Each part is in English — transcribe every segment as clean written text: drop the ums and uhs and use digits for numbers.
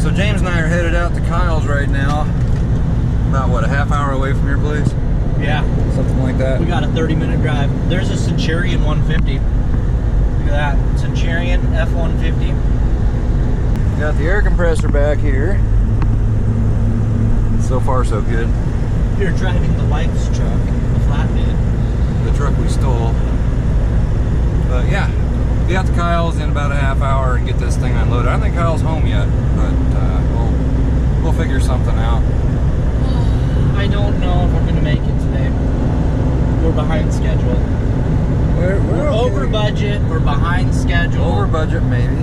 So James and I are headed out to Kyle's right now. About what, a half hour away from your place? Yeah. Something like that. We got a 30-minute drive. There's a Centurion 150. Look at that. Centurion F150. Got the air compressor back here. So far so good. You're driving the wife's truck, the flatbed. The truck we stole. But yeah, be out to Kyle's in about a half hour and get this thing unloaded. I don't think Kyle's home yet, but we'll figure something out. I don't know if I'm going to make it today. We're behind schedule. We're okay. Over budget. We're behind schedule. Over budget, maybe.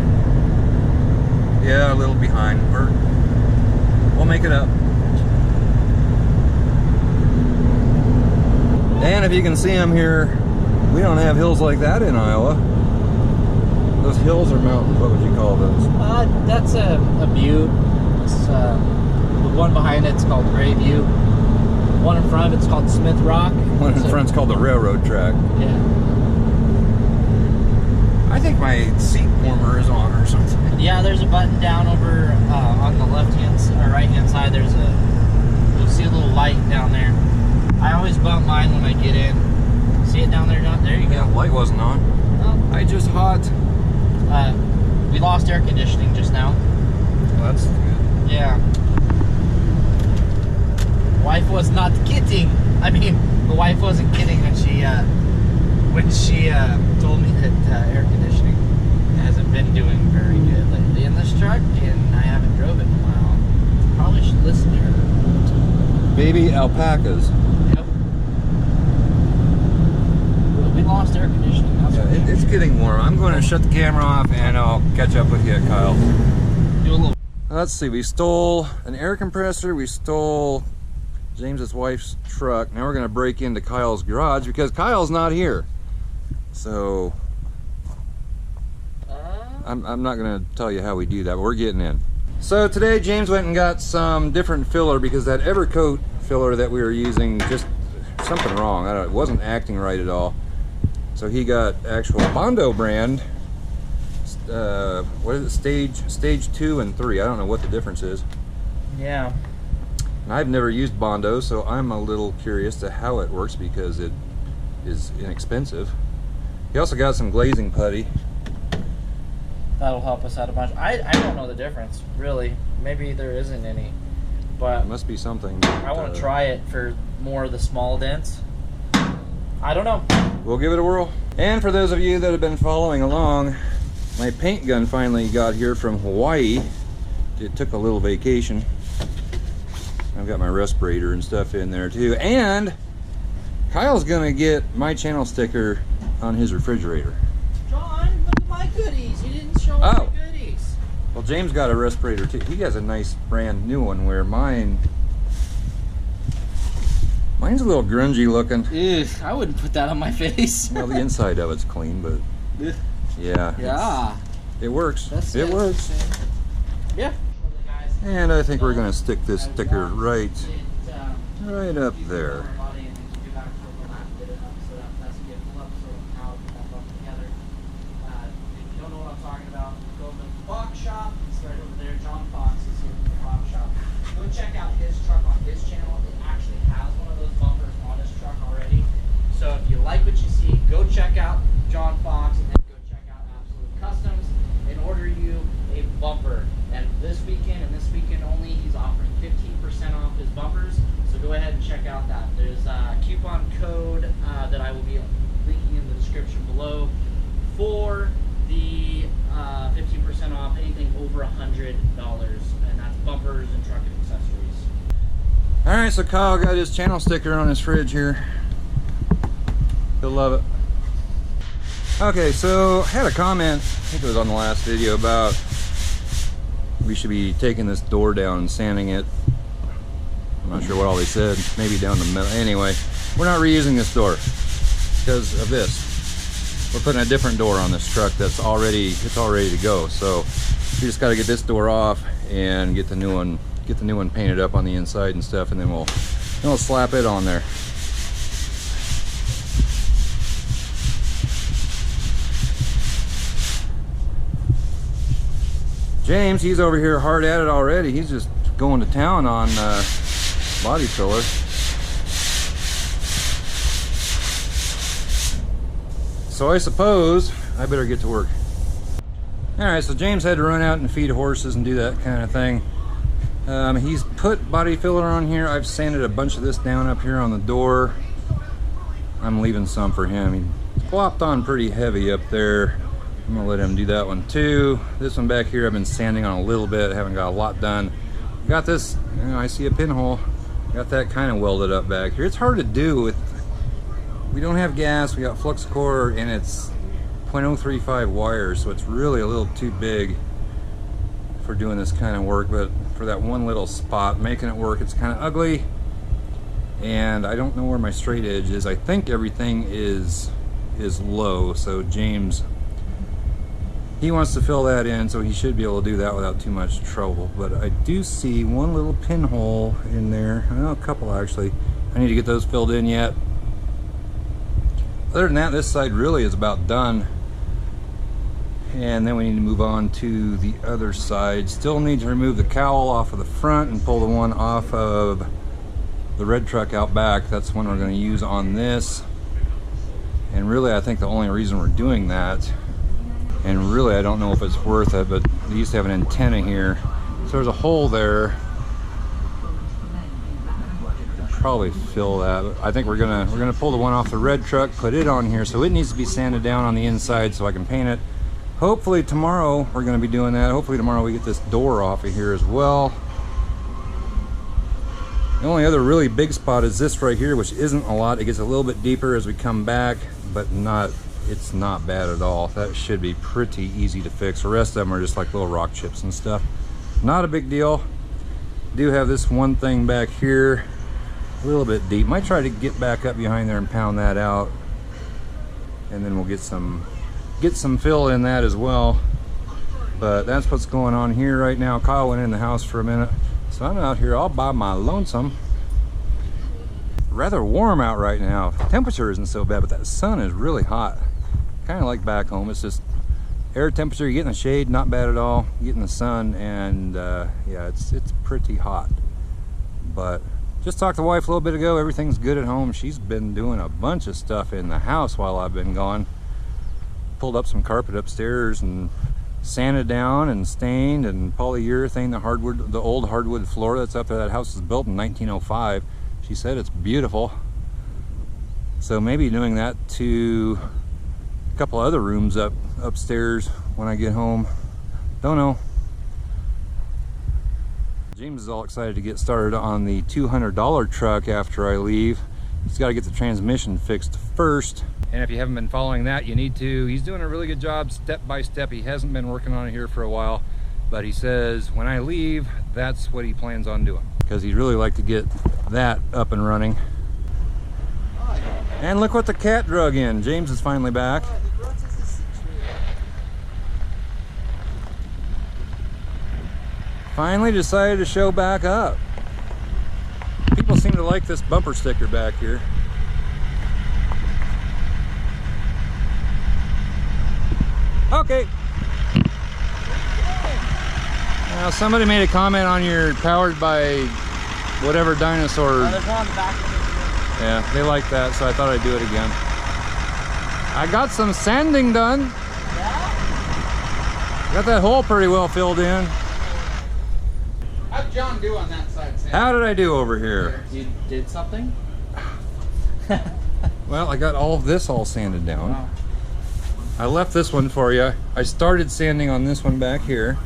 Yeah, a little behind. We'll make it up. And if you can see them here, we don't have hills like that in Iowa. Those hills are mountains. What would you call those? That's a butte. It's, the one behind it's called Gray Butte. One in front of it's called Smith Rock. One in front's called the railroad track. Yeah. I think my seat warmer is on or something. Yeah, there's a button down over on the left-hand or right-hand side. You'll see a little light down there. I always bump mine when I get in. See it down there, John? There you go. Yeah, the light wasn't on. Oh. I just hot. We lost air conditioning just now. Well, that's good. Yeah. Wife was not kidding. I mean, the wife wasn't kidding when she told me that air conditioning hasn't been doing very good lately in this truck, and I haven't drove it in a while. Probably should listen to her. Baby alpacas. Yep. We lost air conditioning. That's Yeah, it's getting warm. I'm going to shut the camera off and I'll catch up with you at Kyle. Do a little. Let's see, we stole an air compressor, we stole James's wife's truck. Now we're going to break into Kyle's garage because Kyle's not here. So I'm not going to tell you how we do that, but we're getting in. So today James went and got some different filler because that Evercoat filler that we were using, just something wrong. It wasn't acting right at all. So he got actual Bondo brand. What is it? Stage 2 and 3. I don't know what the difference is. Yeah. And I've never used Bondo, so I'm a little curious to how it works because it is inexpensive. He also got some glazing putty. That'll help us out a bunch. I don't know the difference, really. Maybe there isn't any. But It must be something. I want to try it for more of the small dents. I don't know. We'll give it a whirl. And for those of you that have been following along, my paint gun finally got here from Hawaii. It took a little vacation. I've got my respirator and stuff in there too. And Kyle's gonna get my channel sticker on his refrigerator. John, look at my goodies. You didn't show me my goodies. Well, James got a respirator too. He has a nice brand new one where mine's a little grungy looking. Ugh, I wouldn't put that on my face. Well, the inside of it's clean, but yeah. Yeah. It works. That's it works. Yeah. And I think we're going to stick this sticker right up there. Check out his truck on his channel. It actually has one of those bumpers on his truck already. So if you like what you see, go check out John Fox and then go check out Absolute Customs and order you a bumper. And this weekend and this weekend only, he's offering 15% off his bumpers. So go ahead and check out that. There's a coupon code that I will be linking in the description below for the 15% off anything over $100, and that's bumpers and truck and accessories. All right, so Kyle got his channel sticker on his fridge here. He'll love it. Okay, so I had a comment, I think it was on the last video, about we should be taking this door down and sanding it. I'm not sure what all they said, maybe down the middle. Anyway, we're not reusing this door because of this. We're putting a different door on this truck that's all ready to go. So we just got to get this door off and get the new one painted up on the inside and stuff, and then we'll slap it on there. James, he's over here hard at it already. He's just going to town on body filler. So I suppose I better get to work. Alright, so James had to run out and feed horses and do that kind of thing. He's put body filler on here. I've sanded a bunch of this down up here on the door. I'm leaving some for him. He flopped on pretty heavy up there. I'm gonna let him do that one too. This one back here I've been sanding on a little bit. I haven't got a lot done. Got this, you know, I see a pinhole. Got that kind of welded up back here. It's hard to do with, we don't have gas, we got flux core, and it's 0.035 wires, so it's really a little too big for doing this kind of work. But for that one little spot, making it work, it's kind of ugly. And I don't know where my straight edge is. I think everything is low, so James, he wants to fill that in, so he should be able to do that without too much trouble. But I do see one little pinhole in there. I know a couple actually. I need to get those filled in yet. Other than that, this side really is about done. And then we need to move on to the other side. Still need to remove the cowl off of the front and pull the one off of the red truck out back. That's one we're going to use on this. And really, I think the only reason we're doing that, and really I don't know if it's worth it, but they used to have an antenna here, so there's a hole there. Could probably fill that. I think we're gonna pull the one off the red truck, put it on here, so it needs to be sanded down on the inside so I can paint it. Hopefully tomorrow we're gonna be doing that. Hopefully tomorrow we get this door off of here as well. The only other really big spot is this right here, which isn't a lot. It gets a little bit deeper as we come back, but it's not bad at all. That should be pretty easy to fix. The rest of them are just like little rock chips and stuff. Not a big deal. Do have this one thing back here, a little bit deep. Might try to get back up behind there and pound that out, and then we'll get some fill in that as well. But that's what's going on here right now. Kyle went in the house for a minute, so I'm out here all by my lonesome. Rather warm out right now. The temperature isn't so bad, but that sun is really hot. Kind of like back home. It's just air temperature. You get in the shade, not bad at all. You get in the sun, and yeah, it's pretty hot. But just talked to the wife a little bit ago. Everything's good at home. She's been doing a bunch of stuff in the house while I've been gone. Pulled up some carpet upstairs and sanded down and stained and polyurethane the old hardwood floor that's up there. That house was built in 1905. She said it's beautiful. So maybe doing that to a couple other rooms upstairs when I get home. Don't know. James is all excited to get started on the $200 truck after I leave. He's got to get the transmission fixed first. And if you haven't been following that, you need to. He's doing a really good job step by step. He hasn't been working on it here for a while, but he says when I leave, that's what he plans on doing, because he'd really like to get that up and running. And look what the cat drug in. James is finally back. Finally decided to show back up. People seem to like this bumper sticker back here. Okay. Now somebody made a comment on your powered by whatever dinosaur. There's one on the back of it. Yeah, they like that, so I thought I'd do it again. I got some sanding done. Yeah? Got that hole pretty well filled in. How'd John do on that side, Sam? How did I do over here? You did something? Well, I got all of this all sanded down. Wow. I left this one for you. I started sanding on this one back here.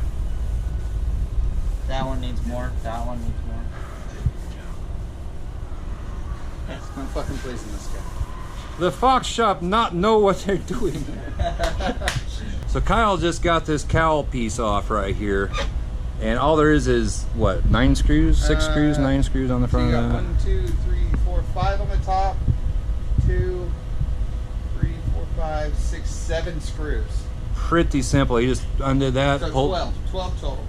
That one needs more. That one needs more. That's no fucking place in this guy. The Fox shop not know what they're doing. So Kyle just got this cowl piece off right here. And all there is what, 9 screws? 6 screws? 9 screws on the front So of you got that? 1, 2, 3, 4, 5 on the top. 2, 3, 4, 5, 6, 7 screws. Pretty simple. He just undid that, So pulled, 12 total.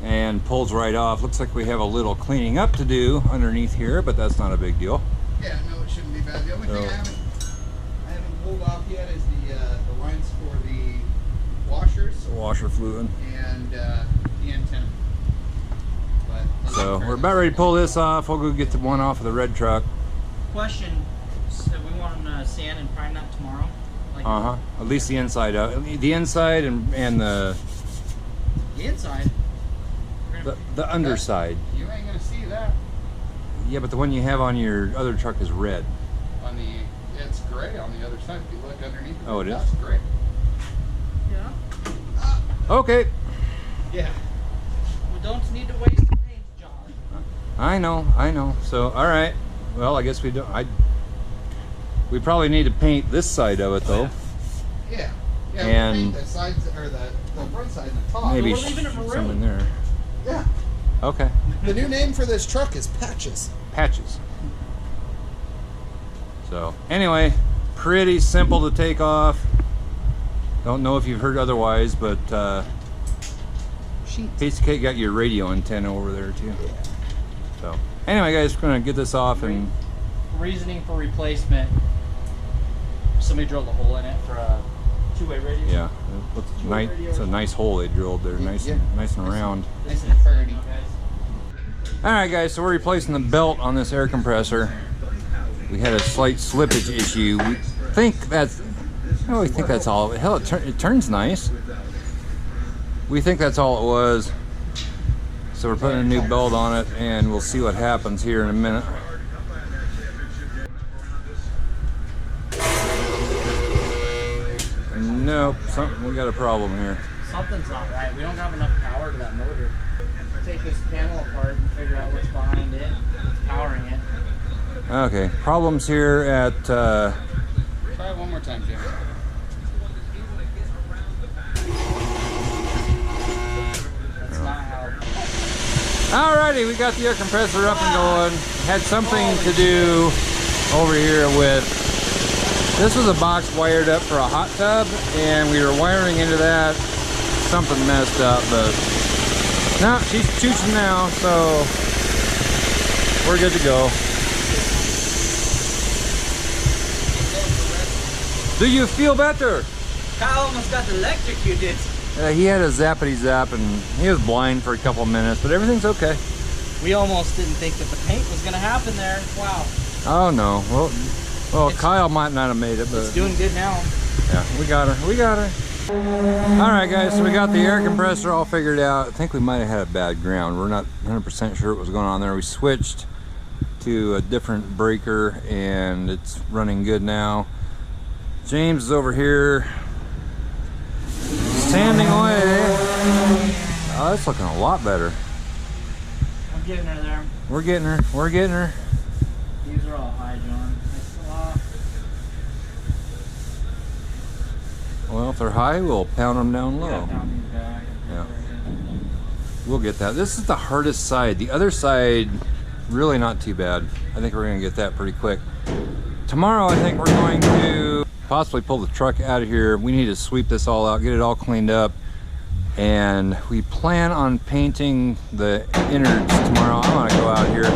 and pulls right off. Looks like we have a little cleaning up to do underneath here, but that's not a big deal. Yeah, no, it shouldn't be bad. The only thing I haven't pulled off yet is the lines for the washers. Washer fluid. And the antenna. But So we're about ready to pull this off. We'll go get the one off of the red truck. Question: so we want to sand and prime that tomorrow? Like At least the inside out. The inside and the inside. the underside. you ain't gonna see that Yeah, but the one you have on your other truck is red. on the. It's gray on the other side. If you look underneath. Oh, it is? That's gray. Yeah. Okay. Yeah. We don't need to waste the paint, John. I know. So, all right. Well, I guess we don't. We probably need to paint this side of it though. Yeah. Yeah. And we paint the sides or the front side and the top. Maybe we're leaving it maroon. something there. Yeah. Okay. The new name for this truck is Patches. Patches. So anyway, pretty simple to take off. Don't know if you've heard otherwise, but Piece of Cake got your radio antenna over there too. Yeah. So anyway, guys, we're gonna get this off and Reasoning for replacement. Somebody drilled a hole in it for a two-way radio. yeah, it's a nice hole they drilled there, nice and round. Nice and pretty. All right, guys, so we're replacing the belt on this air compressor. We had a slight slippage issue. We think that's all. Hell, it turns nice. We think that's all it was. So we're putting a new belt on it, and we'll see what happens here in a minute. Nope, we got a problem here. Something's not right. We don't have enough power to that motor. Take this panel apart and figure out what's behind it, what's powering it. Okay, problems here at Try it one more time, Jim. That's not how. Alrighty, we got the air compressor up and going. Had something to do over here with, this was a box wired up for a hot tub, and we were wiring into that. Something messed up, but no, she's chooching now, so we're good to go. Do you feel better? Kyle almost got electrocuted. He had a zappity zap and he was blind for a couple of minutes, but everything's okay. We almost didn't think that the paint was going to happen there. Wow. Oh no. Well, Kyle might not have made it, but It's doing good now. yeah, we got her. All right, guys, so we got the air compressor all figured out. I think we might have had a bad ground. We're not 100% sure what was going on there. We switched to a different breaker and it's running good now. James is over here sanding away. Oh, it's looking a lot better. I'm getting her there. We're getting her. These are all high, John. Well, if they're high, we'll pound them down low. Yeah, down these back. Yeah. We'll get that. This is the hardest side. The other side, really not too bad. I think we're gonna get that pretty quick. Tomorrow, I think we're going to possibly pull the truck out of here. We need to sweep this all out, get it all cleaned up. And we plan on painting the innards tomorrow. I wanna go out here.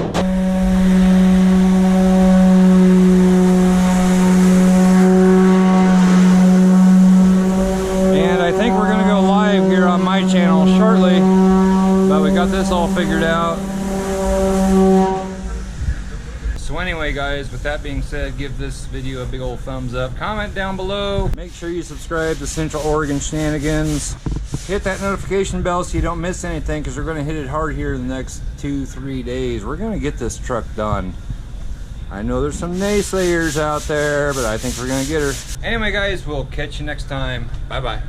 Channel shortly, but we got this all figured out. So anyway, guys, with that being said, give this video a big old thumbs up, comment down below, make sure you subscribe to Central Oregon Shenanigans, hit that notification bell so you don't miss anything, because we're going to hit it hard here in the next 2-3 days. We're going to get this truck done. I know there's some naysayers out there, but I think we're going to get her. Anyway, guys, we'll catch you next time. Bye bye.